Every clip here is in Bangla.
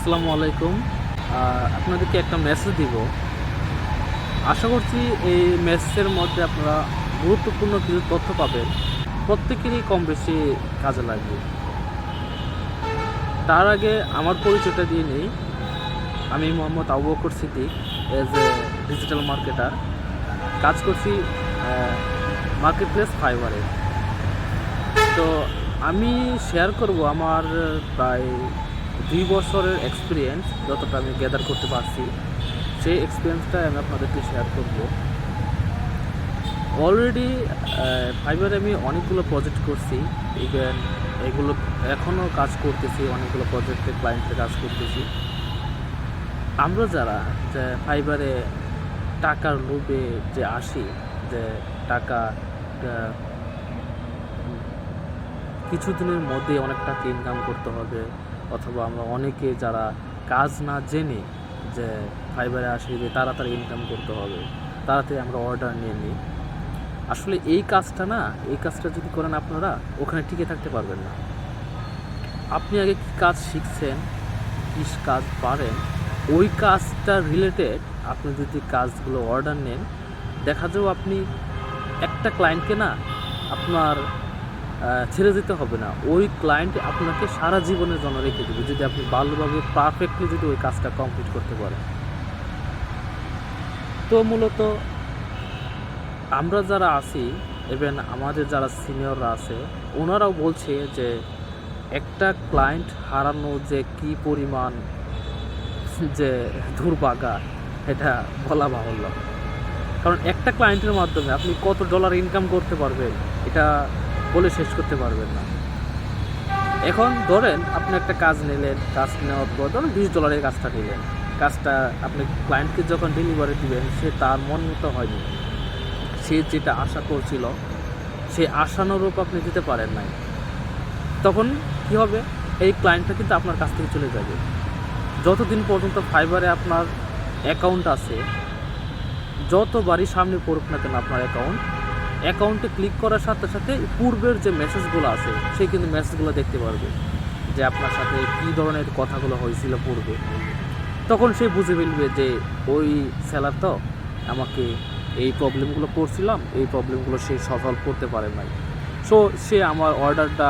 আসসালামু আলাইকুম। আপনাদেরকে একটা মেসেজ দিব। আশা করছি এই মেসেজের মধ্যে আপনারা গুরুত্বপূর্ণ কিছু তথ্য পাবেন। প্রত্যেকেরই কম বেশি কাজে লাগবে। তার আগে আমার পরিচয়টা দিয়ে নিই। আমি Mohammad Abu Bakar Siddique, as a digital marketer. কাজ করছি মার্কেট প্লেস ফাইবারে। তো আমি শেয়ার করব আমার প্রায় 2 বছরের এক্সপিরিয়েন্স, যতটা আমি গ্যাদার করতে পারছি সেই এক্সপিরিয়েন্সটা আমি আপনাদেরকে শেয়ার করব। অলরেডি ফাইবারে আমি অনেকগুলো প্রজেক্ট করছি, ইভেন এগুলো এখনও কাজ করতেছি, অনেকগুলো প্রজেক্টে ক্লায়েন্টে কাজ করতেছি। আমরা যারা যে ফাইবারে টাকার লোভে যে আসি, যে টাকা কিছুদিনের মধ্যে অনেক টাকা ইনকাম করতে হবে, অথবা আমরা অনেকে যারা কাজ না জেনে যে ফাইবারে আসি যে তাড়াতাড়ি ইনকাম করতে হবে, তাড়াতাড়ি আমরা অর্ডার নিয়ে নিই। আসলে এই কাজটা যদি করেন আপনারা ওখানে টিকে থাকতে পারবেন না। আপনি আগে কী কাজ শিখছেন, কী কাজ পারেন, ওই কাজটা রিলেটেড আপনি যদি কাজগুলো অর্ডার নেন, দেখা যাবে আপনি একটা ক্লায়েন্টকে না আপনার ছেড়ে যেতে হবে না। ওই ক্লায়েন্ট আপনাকে সারা জীবনের জন্য রেখে দেবে যদি আপনি ভালোভাবে পারফেক্টলি যদি ওই কাজটা কমপ্লিট করতে পারেন। তো মূলত আমরা যারা আছি, ইভেন আমাদের যারা সিনিয়ররা আছে, ওনারাও বলছে যে একটা ক্লায়েন্ট হারানো যে কী পরিমাণ যে দুর্ভাগা, এটা বলা বাহুল্য। কারণ একটা ক্লায়েন্টের মাধ্যমে আপনি কত ডলার ইনকাম করতে পারবেন এটা বলে শেষ করতে পারবেন না। এখন ধরেন আপনি একটা কাজ নিলেন, কাজ নেওয়ার পর ধরেন $20 কাজটা নিলেন, কাজটা আপনি ক্লায়েন্টকে যখন ডেলিভারি দিবেন সে তার মন মতো হয়নি, সে যেটা আশা করছিল সেই আশানুরূপ আপনি দিতে পারেন নাই। তখন কি হবে, এই ক্লায়েন্টটা কিন্তু আপনার কাছ থেকে চলে যাবে। যতদিন পর্যন্ত ফাইবারে আপনার অ্যাকাউন্ট আছে, যতবারই সামনে পড়ুক না কেন আপনার অ্যাকাউন্টে ক্লিক করার সাথে সাথে পূর্বের যে মেসেজগুলো আছে সেই কিন্তু মেসেজগুলো দেখতে পারবে যে আপনার সাথে কী ধরনের কথাগুলো হয়েছিল পূর্বে। তখন সে বুঝে ফেলবে যে ওই সেলার তো আমাকে এই প্রবলেমগুলো করছিলাম, এই প্রবলেমগুলো সে সলভ করতে পারে নাই, সো সে আমার অর্ডারটা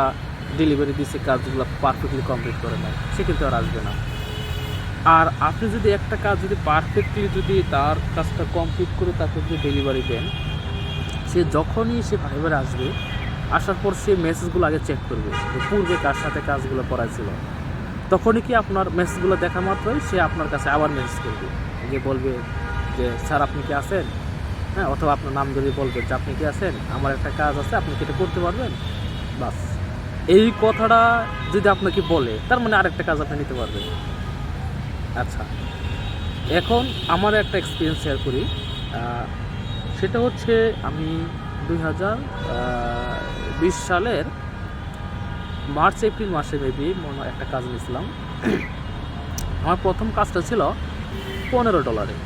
ডেলিভারি দিচ্ছে, কাজগুলো পারফেক্টলি কমপ্লিট করে নাই, সে কিন্তু আর আসবে না। আর আপনি যদি একটা কাজ যদি পারফেক্টলি যদি তার কাজটা কমপ্লিট করে তাকে যদি ডেলিভারি দেন, সে যখনই সে ফাইবারে আসবে, আসার পর সে মেসেজগুলো আগে চেক করবে যে পূর্বে কার সাথে কাজগুলো করাইছিল। তখনই কি আপনার মেসেজগুলো দেখা মাত্রই সে আপনার কাছে আবার মেসেজ করবে, যে বলবে যে স্যার আপনি কি আছেন, হ্যাঁ, অথবা আপনার নাম ধরে বলবে যে আপনি কি আছেন, আমার একটা কাজ আছে, আপনি কি এটা করতে পারবেন। বাস, এই কথাটা যদি আপনাকে বলে তার মানে আরেকটা কাজ আপনি নিতে পারবেন। আচ্ছা, এখন আমার একটা এক্সপিরিয়েন্স শেয়ার করি। সেটা হচ্ছে আমি 2020 সালের মার্চ এপ্রিল মাসে মেবি একটা কাজ নিয়েছিলাম। আমার প্রথম কাজটা ছিল $15।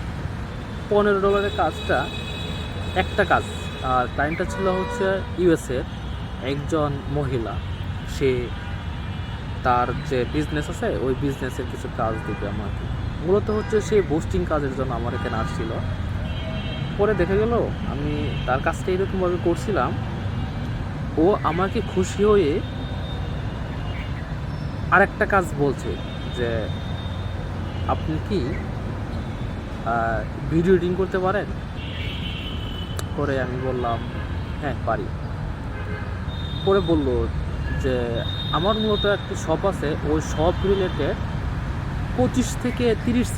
$15 কাজটা একটা কাজ, আর ক্লায়েন্টটা ছিল হচ্ছে ইউএসএর একজন মহিলা। সে তার যে বিজনেস আছে ওই বিজনেসের কিছু কাজ দিবে আমাকে। মূলত হচ্ছে সে বুস্টিং কাজের জন্য আমার এখানে আসছিল। পরে দেখা গেল আমি তার কাজটা এরকমভাবে করছিলাম, ও আমাকে খুশি হয়ে আরেকটা কাজ বলছে যে আপনি কি ভিডিও এডিটিং করতে পারেন। পরে আমি বললাম হ্যাঁ পারি। পরে বলল যে আমার মূলত একটি শপ আছে, ওই শপ রিলেটেড 25 থেকে 30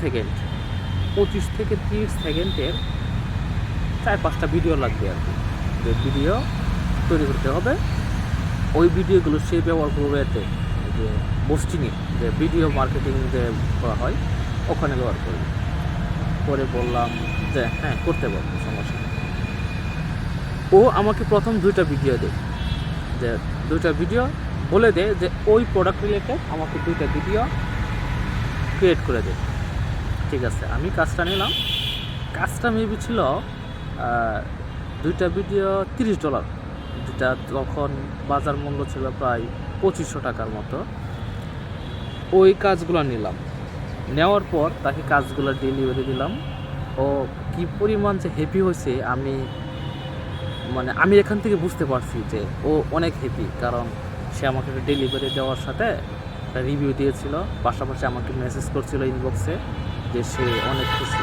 সেকেন্ডের 4-5টা ভিডিও লাগবে আর কি, যে ভিডিও তৈরি করতে হবে। ওই ভিডিওগুলো সে ব্যবহার করবে এতে যে পোস্টিংয়ে, যে ভিডিও মার্কেটিং যে করা হয় ওখানে ব্যবহার করবে। পরে বললাম যে হ্যাঁ করতে পারবো, সমস্যা নেই। ও আমাকে প্রথম 2টা ভিডিও দেয়, যে 2টা ভিডিও বলে দেয় যে ওই প্রোডাক্ট রিলেটেড আমাকে 2টা ভিডিও ক্রিয়েট করে দেয়। ঠিক আছে, আমি কাজটা নিলাম। কাজটা মেবি ছিল 2টা ভিডিও $30, যেটা তখন বাজার মূল্য ছিল প্রায় 2500 টাকার মতো। ওই কাজগুলো নিলাম। নেওয়ার পর তাকে কাজগুলো ডেলিভারি দিলাম। ও কি পরিমাণ যে হ্যাপি হয়েছে আমি এখান থেকে বুঝতে পারছি যে ও অনেক হ্যাপি, কারণ সে আমাকে ডেলিভারি দেওয়ার সাথে একটা রিভিউ দিয়েছিল, পাশাপাশি আমাকে মেসেজ করছিল ইনবক্সে যে সে অনেক খুশি।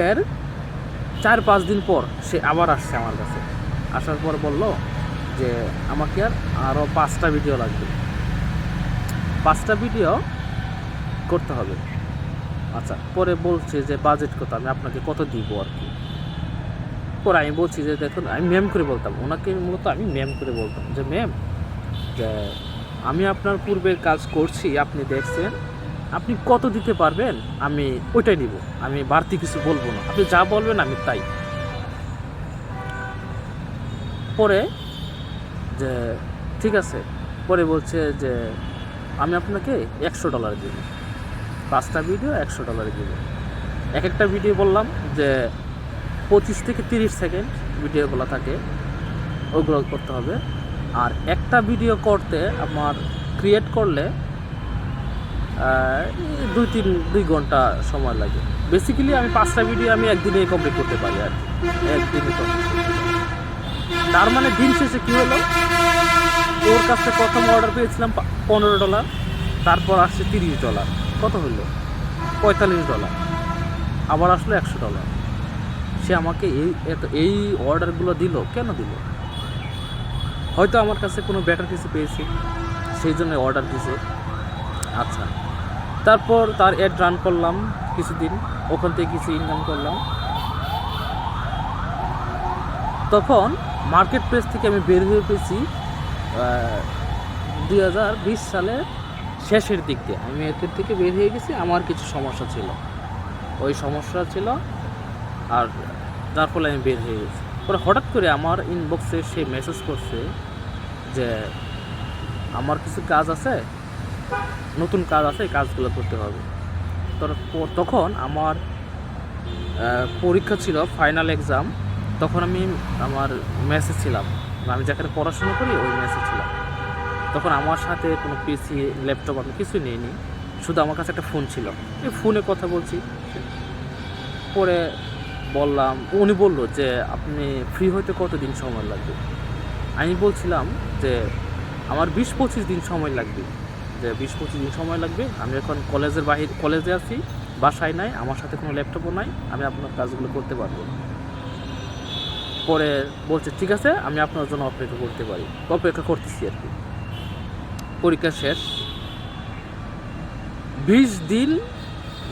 এর 4-5 দিন পর সে আবার আসছে আমার কাছে। আসার পর বলল যে আমাকে আরও 5টা ভিডিও লাগবে, 5টা ভিডিও করতে হবে। আচ্ছা, পরে বলছে যে বাজেট কত, আমি আপনাকে কত দিব আর কি। পরে আমি বলছি যে দেখুন, আমি ম্যাম করে বলতাম ওনাকে, মূলত আমি ম্যাম করে বলতাম যে ম্যাম, যে আমি আপনার পূর্বের কাজ করছি, আপনি দেখছেন, আপনি কত দিতে পারবেন আমি ওইটাই নিব, আমি বাড়তি কিছু বলবো না, আপনি যা বলবেন আমি তাই। পরে যে ঠিক আছে, পরে বলছে যে আমি আপনাকে $100 দিব, 5টা ভিডিও $100 দিব। এক একটা ভিডিও বললাম যে 25 থেকে 30 সেকেন্ড ভিডিওগুলো থাকে, ওগুলো করতে হবে। আর একটা ভিডিও করতে আমার ক্রিয়েট করলে 2 ঘন্টা সময় লাগে। বেসিক্যালি আমি 5টা ভিডিও আমি একদিনে কমপ্লিট করতে পারি আর কি, একদিনে কমপ্লিট করতে পারি। তার মানে দিন শেষে কী হলো, ওর কাছে প্রথম অর্ডার পেয়েছিলাম $15, তারপর আসছে $30, কত হলো $45, আবার আসলো $100। সে আমাকে এই অর্ডারগুলো দিল কেন দিল? হয়তো আমার কাছে কোনো বেটার কিছু পেয়েছি, সেই জন্য অর্ডার দিছে। আচ্ছা, তারপর তার অ্যাড রান করলাম কিছুদিন, ওখান থেকে কিছু ইনকাম করলাম। তখন মার্কেট প্লেস থেকে আমি বের হয়ে পেয়েছি 2020 সালের শেষের দিক দিয়ে। আমি এর থেকে বের হয়ে গেছি, আমার কিছু সমস্যা ছিল, ওই সমস্যা ছিল, আর যার ফলে আমি বের হয়ে গেছি। পরে হঠাৎ করে আমার ইনবক্সে সে মেসেজ করছে যে আমার কিছু কাজ আছে, নতুন কাজ আছে, এই কাজগুলো করতে হবে। তখন আমার পরীক্ষা ছিল, ফাইনাল এক্সাম। তখন আমি আমার মেসেজ ছিলাম, আমি যেখানে পড়াশোনা করি ওই মেসেজ ছিলাম। তখন আমার সাথে কোনো পিসি, ল্যাপটপ আমি কিছুই নিইনি, শুধু আমার কাছে একটা ফোন ছিল, এই ফোনে কথা বলছি। পরে বললাম, উনি বললো যে আপনি ফ্রি হইতে কতদিন সময় লাগবে? আমি বলছিলাম যে আমার 20-25 দিন সময় লাগবে, যে 20-25 দিন সময় লাগবে। আমি এখন কলেজে আছি, বাসায় নাই, আমার সাথে কোনো ল্যাপটপও নাই, আমি আপনার কাজগুলো করতে পারবো। পরে বলছে ঠিক আছে, আমি আপনার জন্য অপেক্ষা করতেছি আর কি। পরীক্ষা শেষ, 20 দিন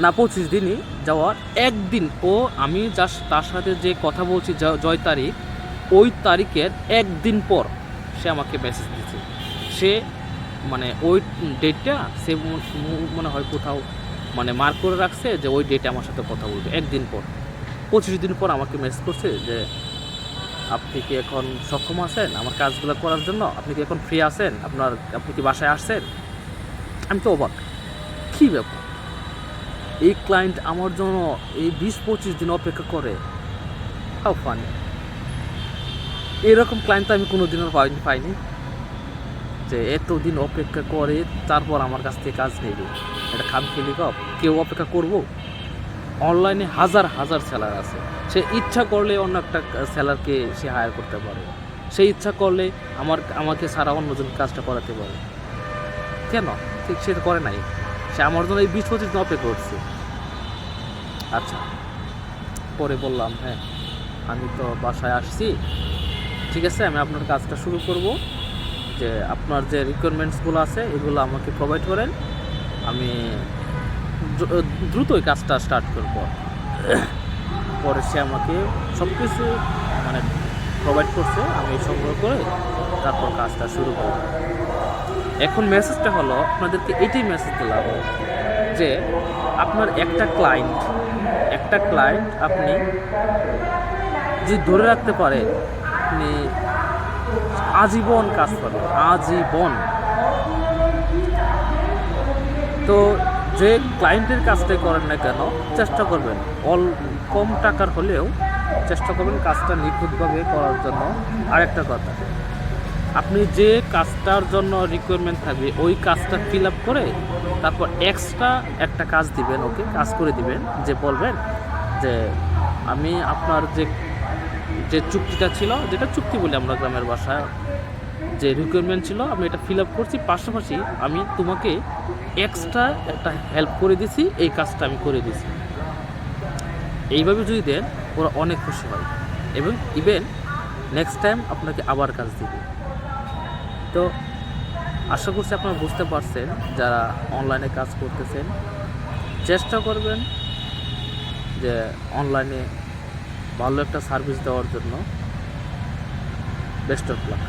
না 25 দিনই যাওয়ার একদিন, আমি জাস্ট তার সাথে যে কথা বলছি জয় তারিখ, ওই তারিখের একদিন পর সে আমাকে মেসেজ দিচ্ছে। সে ওই ডেটটা সে মনে হয় কোথাও মার্ক করে রাখছে যে ওই ডেটে আমার সাথে কথা বলবে। একদিন পর, 25 দিন পর আমাকে মেসেজ করছে যে আপনি কি এখন সক্ষম আছেন আমার কাজগুলো করার জন্য? আপনি কি এখন ফ্রি আছেন? আপনি কি বাসায় আসছেন? আমি তো অবাক, কী ব্যাপার, এই ক্লায়েন্ট আমার জন্য এই 20-25 দিন অপেক্ষা করে? How funny! এরকম ক্লায়েন্ট তো আমি কোনো দিনও পাইনি যে এতদিন অপেক্ষা করে তারপর আমার কাছ থেকে কাজ নেবে। এটা খামখেয়ালি কেউ অপেক্ষা করব? অনলাইনে হাজার হাজার সেলার আছে, সে ইচ্ছা করলে অন্য একটা সেলারকে সে হায়ার করতে পারে, সে ইচ্ছা করলে আমাকে ছাড়া অন্যজন কাজটা করাতে পারে। কেন ঠিক সে করে নাই? সে আমার জন্য এই 20-25 দিন অপেক্ষা করছে। আচ্ছা, পরে বললাম হ্যাঁ আমি তো বাসায় আসছি, ঠিক আছে আমি আপনার কাজটা শুরু করব, যে আপনার যে রিকোয়ারমেন্টসগুলো আছে এগুলো আমাকে প্রোভাইড করেন, আমি দ্রুত ওই কাজটা স্টার্ট করব। পরে সে আমাকে সব কিছু প্রোভাইড করছে, আমি সংগ্রহ করে তারপর কাজটা শুরু করব। এখন মেসেজটা হলো, আপনাদেরকে এটাই মেসেজ দিলাম যে আপনার একটা ক্লায়েন্ট আপনি যদি ধরে রাখতে পারেন, আপনি আজীবন কাজ করবেন, আজীবন। তো যে ক্লায়েন্টের কাজটাই করেন না কেন, চেষ্টা করবেন কম টাকার হলেও চেষ্টা করবেন কাজটা নিখুঁতভাবে করার জন্য। আরেকটা কথা, আপনি যে কাজটার জন্য রিকোয়ারমেন্ট থাকবে ওই কাজটা ফিল আপ করে তারপর এক্সট্রা একটা কাজ দিবেন, ওকে কাজ করে দিবেন, যে বলবেন যে আমি আপনার যে চুক্তিটা ছিল, যেটা চুক্তি বলি আমরা গ্রামের ভাষায়, যে রিকোয়ারমেন্ট ছিল আমি এটা ফিল আপ করছি, পাশাপাশি আমি তোমাকে এক্সট্রা একটা হেল্প করে দিছি, এই কাজটা আমি করে দিছি। এইভাবে যদি দেন ওরা অনেক খুশি হয় এবং ইভেন নেক্সট টাইম আপনাকে আবার কাজ দিবে। তো আশা করছি আপনারা বুঝতে পারছেন, যারা অনলাইনে কাজ করতেছেন চেষ্টা করবেন যে অনলাইনে ভালো একটা সার্ভিস দেওয়ার জন্য। Best of luck.